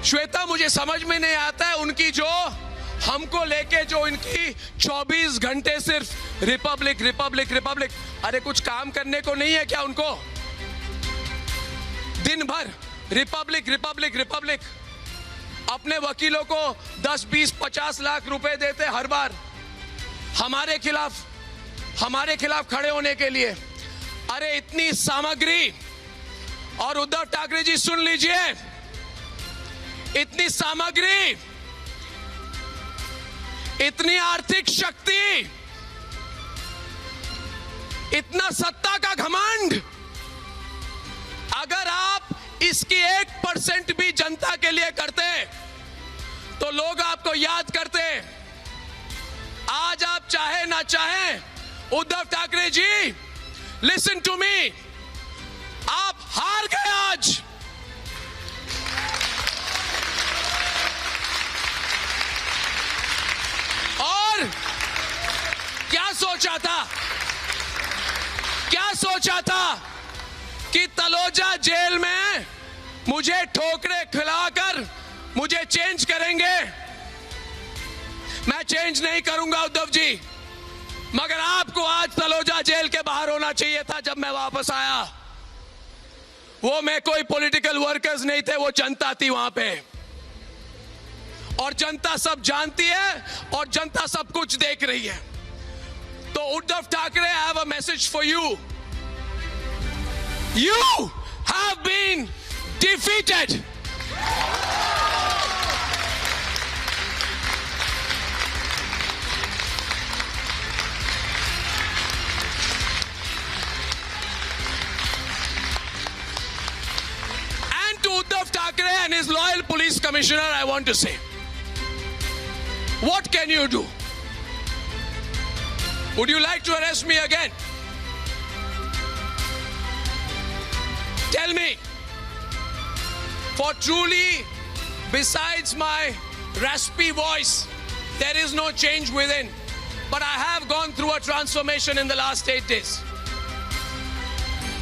श्वेता, मुझे समझ में नहीं आता है उनकी जो हमको लेके जो इनकी 24 घंटे सिर्फ रिपब्लिक रिपब्लिक रिपब्लिक। अरे कुछ काम करने को नहीं है क्या उनको? दिन भर रिपब्लिक रिपब्लिक रिपब्लिक। अपने वकीलों को 10, 20, 50 लाख रुपए देते हर बार हमारे खिलाफ खड़े होने के लिए। अरे इतनी सामग्री, और उद्धव ठाकरे जी सुन लीजिए, इतनी सामग्री, इतनी आर्थिक शक्ति, इतना सत्ता का घमंड, अगर आप इसकी 1% भी जनता के लिए करते तो लोग आपको याद करते। आज आप चाहे ना चाहे, Uddhav Thackeray ji, listen to me, आप हार गए आज। और क्या सोचा था कि तलोजा जेल में मुझे ठोकरे खिलाकर मुझे चेंज करेंगे? मैं चेंज नहीं करूंगा उद्धव जी, मगर आपको आज तलोजा जेल के बाहर होना चाहिए था जब मैं वापस आया। वो मैं कोई पॉलिटिकल वर्कर्स नहीं थे, वो जनता थी वहां पे, और जनता सब जानती है और जनता सब कुछ देख रही है। तो Uddhav Thackeray, I have a message for you. You have been defeated. And to Uddhav Thackeray and his loyal police commissioner, I want to say, what can you do? Would you like to arrest me again? Tell me. For truly, besides my raspy voice, there is no change within. But I have gone through a transformation in the last 8 days.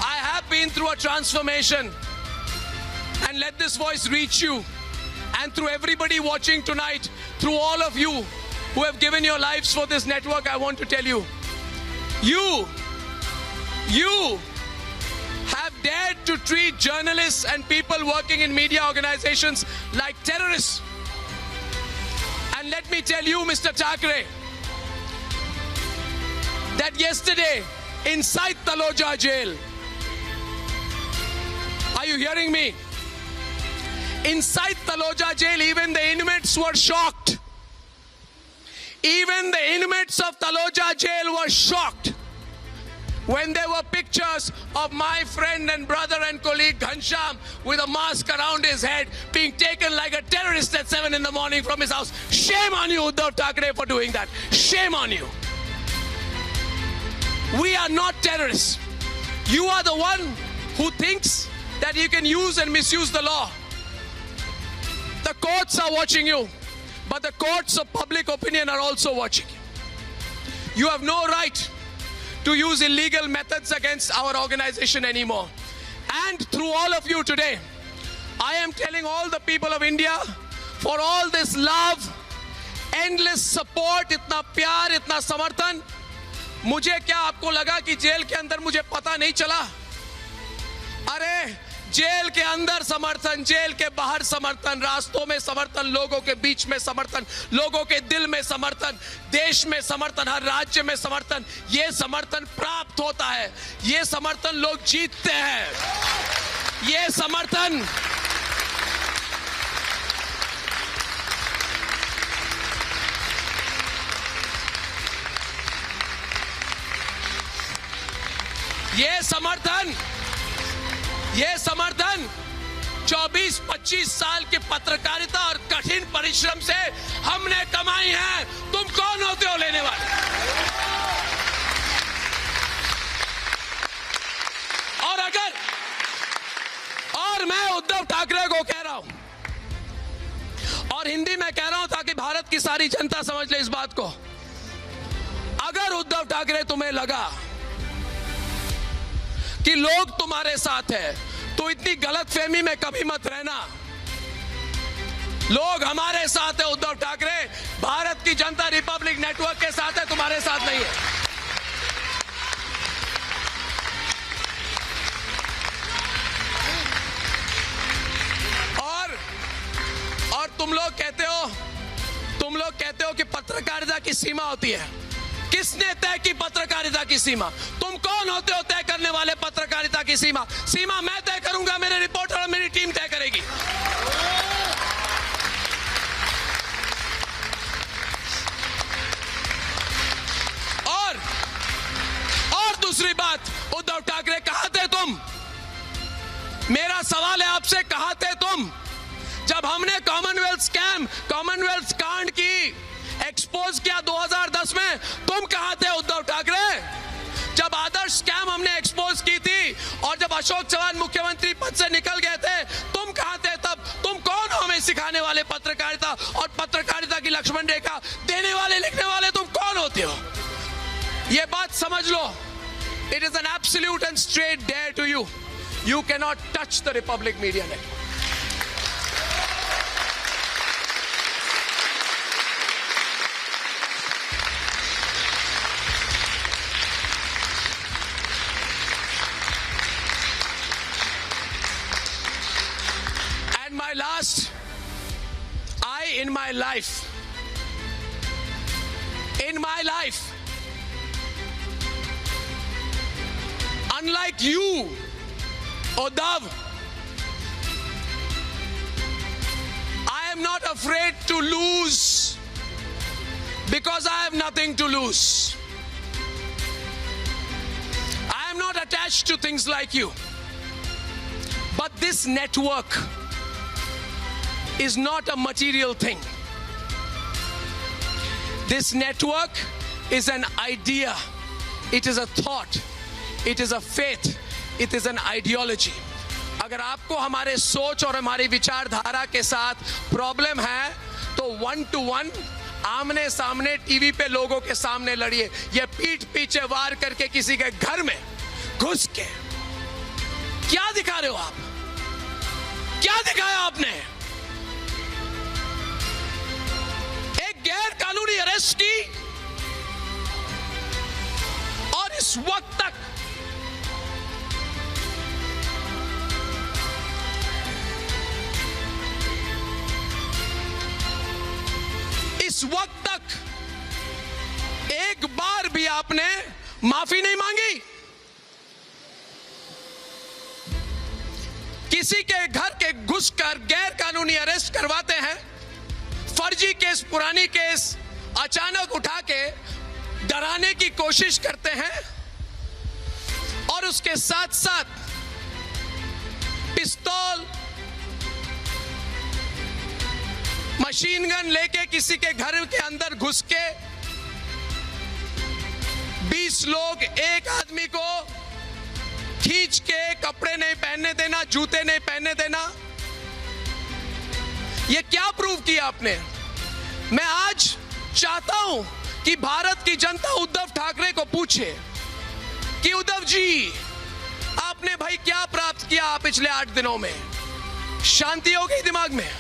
I have been through a transformation. And let this voice reach you. And through everybody watching tonight, through all of you who have given your lives for this network, I want to tell you, you have dared to treat journalists and people working in media organizations like terrorists. And let me tell you, Mr. Thackeray, that yesterday inside Taloja jail, are you hearing me? Inside Taloja jail, even the inmates were shocked. Even the inmates of Taloja jail were shocked when there were pictures of my friend and brother and colleague Ghanshyam with a mask around his head being taken like a terrorist at 7 in the morning from his house. Shame on you, Uddhav Thackeray, for doing that. Shame on you. We are not terrorists. You are the one who thinks that you can use and misuse the law. The courts are watching you, but the courts of public opinion are also watching you. You have no right to use illegal methods against our organization anymore. And through all of you today, I am telling all the people of India, for all this love, endless support, इतना प्यार, इतना समर्थन, मुझे क्या आपको लगा कि jail के अंदर मुझे पता नहीं चला? अरे जेल के अंदर समर्थन, जेल के बाहर समर्थन, रास्तों में समर्थन, लोगों के बीच में समर्थन, लोगों के दिल में समर्थन, देश में समर्थन, हर राज्य में समर्थन, ये समर्थन प्राप्त होता है, ये समर्थन लोग जीतते हैं, ये समर्थन ये समर्थन 24-25 साल की पत्रकारिता और कठिन परिश्रम से हमने कमाई है। तुम कौन होते हो लेने वाले? और मैं उद्धव ठाकरे को कह रहा हूं, और हिंदी में कह रहा हूं ताकि भारत की सारी जनता समझ ले इस बात को। अगर उद्धव ठाकरे तुम्हें लगा कि लोग तुम्हारे साथ है, तो इतनी गलतफहमी में कभी मत रहना लोग हमारे साथ है उद्धव ठाकरे, भारत की जनता रिपब्लिक नेटवर्क के साथ है, तुम्हारे साथ नहीं है। और तुम लोग कहते हो कि पत्रकारिता की सीमा होती है। किसने तय की पत्रकारिता की सीमा? तुम कौन होते हो तय करने वाले पत्रकारिता की सीमा? सीमा मैं तय करूंगा, मेरे रिपोर्टर और मेरी टीम तय करेगी। और दूसरी बात, उद्धव ठाकरे कहां थे तुम? मेरा सवाल है आपसे, कहां थे तुम जब हमने कॉमनवेल्थ कांड की एक्सपोज किया 2010 में? तुम कहां थे उद्धव ठाकरे? जब आदर्श स्कैम हमने एक्सपोज की थी और जब अशोक चौहान मुख्यमंत्री पद से निकल गए थे, तुम कहां थे तब? तुम कौन हो हमें सिखाने वाले पत्रकारिता और पत्रकारिता की लक्ष्मण रेखा देने वाले, लिखने वाले? तुम कौन होते हो? ये बात समझ लो। It is an absolute and straight dare to you. You cannot touch the Republic Media Network. And my last, in my life, unlike you, Uddhav, I am not afraid to lose because I have nothing to lose. I am not attached to things like you. But this network is not a material thing. This network is an idea. It is a thought. It is a faith. It is an ideology. अगर आपको हमारे सोच और हमारी विचारधारा के साथ problem है तो 1-to-1 आमने सामने टीवी पे लोगों के सामने लड़िए। ये पीठ पीछे वार करके किसी के घर में घुस के क्या दिखा रहे हो आप? क्या दिखाया आपने? एक गैर कानूनी अरेस्ट की और इस वक्त तक एक बार भी आपने माफी नहीं मांगी। किसी के घर के घुसकर गैर कानूनी अरेस्ट करवाते हैं, फर्जी केस, पुरानी केस अचानक उठा के डराने की कोशिश करते हैं और उसके साथ साथ पिस्तौल, मशीन गन लेके किसी के घर के अंदर घुस के 20 लोग एक आदमी को खींच के कपड़े नहीं पहनने देना, जूते नहीं पहनने देना। ये क्या प्रूव किया आपने? मैं आज चाहता हूं कि भारत की जनता उद्धव ठाकरे को पूछे कि उद्धव जी, आपने भाई क्या प्राप्त किया पिछले 8 दिनों में? शांति हो गई दिमाग में?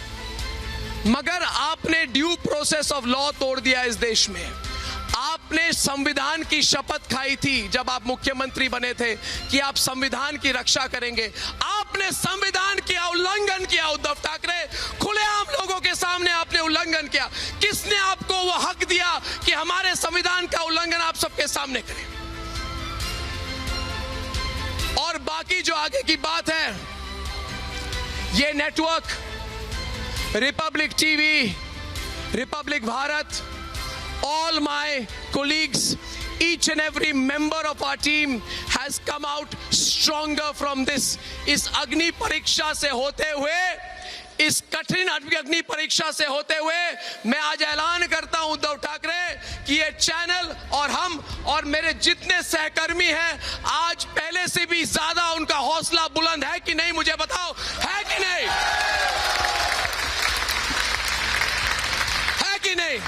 मगर आपने ड्यू प्रोसेस ऑफ लॉ तोड़ दिया इस देश में। आपने संविधान की शपथ खाई थी जब आप मुख्यमंत्री बने थे कि आप संविधान की रक्षा करेंगे। आपने संविधान का उल्लंघन किया उद्धव ठाकरे, खुलेआम लोगों के सामने आपने उल्लंघन किया। किसने आपको वो हक दिया कि हमारे संविधान का उल्लंघन आप सबके सामने करें? और बाकी जो आगे की बात है, ये network Republic TV, Republic Bharat, all my colleagues, each and every member of our team has come out stronger from this. इस अग्नि परीक्षा से होते हुए, इस कठिन अग्नि परीक्षा से होते हुए मैं आज ऐलान करता हूं उद्धव ठाकरे कि ये चैनल और हम और मेरे जितने सहकर्मी हैं, आज पहले से भी ज्यादा उनका हौसला बुलंद है कि नहीं? मुझे बताओ, है कि नहीं? कि नहीं?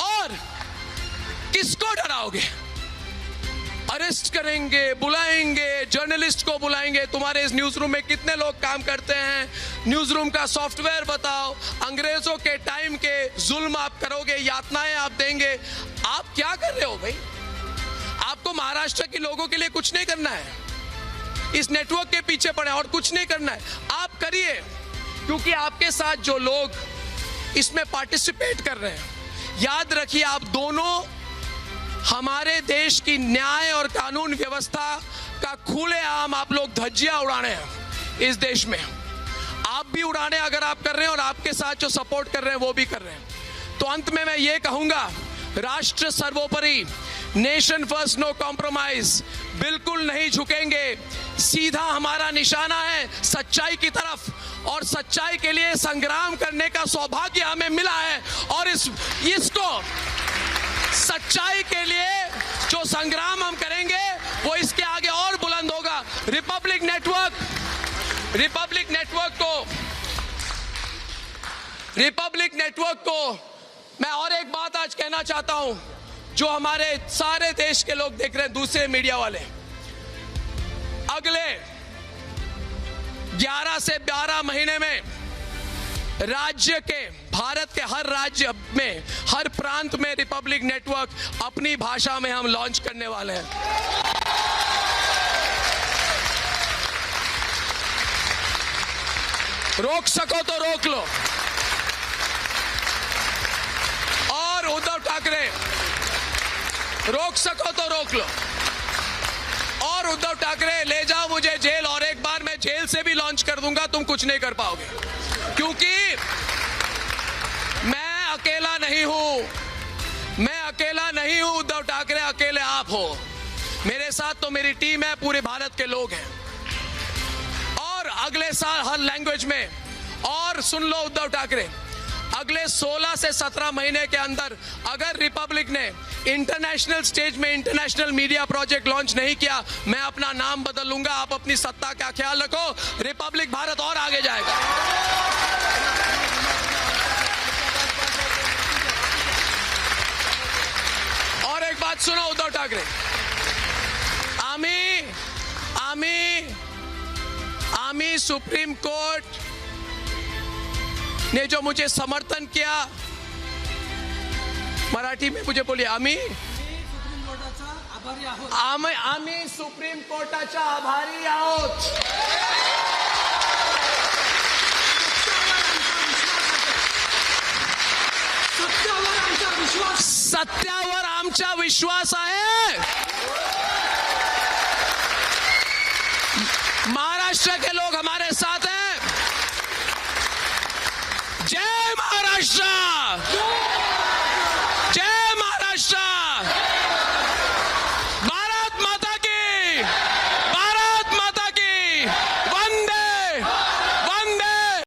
और किसको डराओगे? अरेस्ट करेंगे, बुलाएंगे, जर्नलिस्ट को बुलाएंगे, तुम्हारे इस न्यूज रूम में कितने लोग काम करते हैं, न्यूज रूम का सॉफ्टवेयर बताओ, अंग्रेजों के टाइम के जुल्म आप करोगे, यातनाएं आप देंगे। आप क्या कर रहे हो भाई? आपको महाराष्ट्र के लोगों के लिए कुछ नहीं करना है, इस नेटवर्क के पीछे पड़े और कुछ नहीं करना है। आप करिए, क्योंकि आपके साथ जो लोग इसमें पार्टिसिपेट कर रहे हैं, याद रखिए आप दोनों हमारे देश की न्याय और कानून व्यवस्था का खुलेआम आप लोग धज्जियां उड़ाने हैं इस देश में। आप भी उड़ाने अगर आप कर रहे हैं और आपके साथ जो सपोर्ट कर रहे हैं वो भी कर रहे हैं। तो अंत में मैं ये कहूंगा, राष्ट्र सर्वोपरि, नेशन फर्स्ट, नो कॉम्प्रोमाइज, बिल्कुल नहीं झुकेंगे। सीधा हमारा निशाना है सच्चाई की तरफ, और सच्चाई के लिए संग्राम करने का सौभाग्य हमें मिला है, और इसको सच्चाई के लिए जो संग्राम हम करेंगे वो इसके आगे और बुलंद होगा। रिपब्लिक नेटवर्क को मैं और एक बात आज कहना चाहता हूं, जो हमारे सारे देश के लोग देख रहे हैं, दूसरे मीडिया वाले, अगले 11 से 12 महीने में राज्य के, भारत के हर राज्य में, हर प्रांत में रिपब्लिक नेटवर्क अपनी भाषा में हम लॉन्च करने वाले हैं। रोक सको तो रोक लो। और उद्धव ठाकरे, रोक सको तो रोक लो। और उद्धव ठाकरे, ले जाओ मुझे जेल, और एक बार मैं जेल से भी लॉन्च कर दूंगा, तुम कुछ नहीं कर पाओगे, क्योंकि मैं अकेला नहीं हूं। उद्धव ठाकरे अकेले आप हो, मेरे साथ तो मेरी टीम है, पूरे भारत के लोग हैं। और अगले साल हर लैंग्वेज में, और सुन लो उद्धव ठाकरे, अगले 16 से 17 महीने के अंदर अगर रिपब्लिक ने इंटरनेशनल स्टेज में इंटरनेशनल मीडिया प्रोजेक्ट लॉन्च नहीं किया, मैं अपना नाम बदल लूंगा। आप अपनी सत्ता का ख्याल रखो, रिपब्लिक भारत और आगे जाएगा। और एक बात सुनो उद्धव ठाकरे, आमी सुप्रीम कोर्ट ने जो मुझे समर्थन किया, मराठी में मुझे बोलिए, आम्ही सुप्रीम कोर्टाचा आभारी आहोत। सत्यावर आमचा विश्वास आहे। महाराष्ट्र के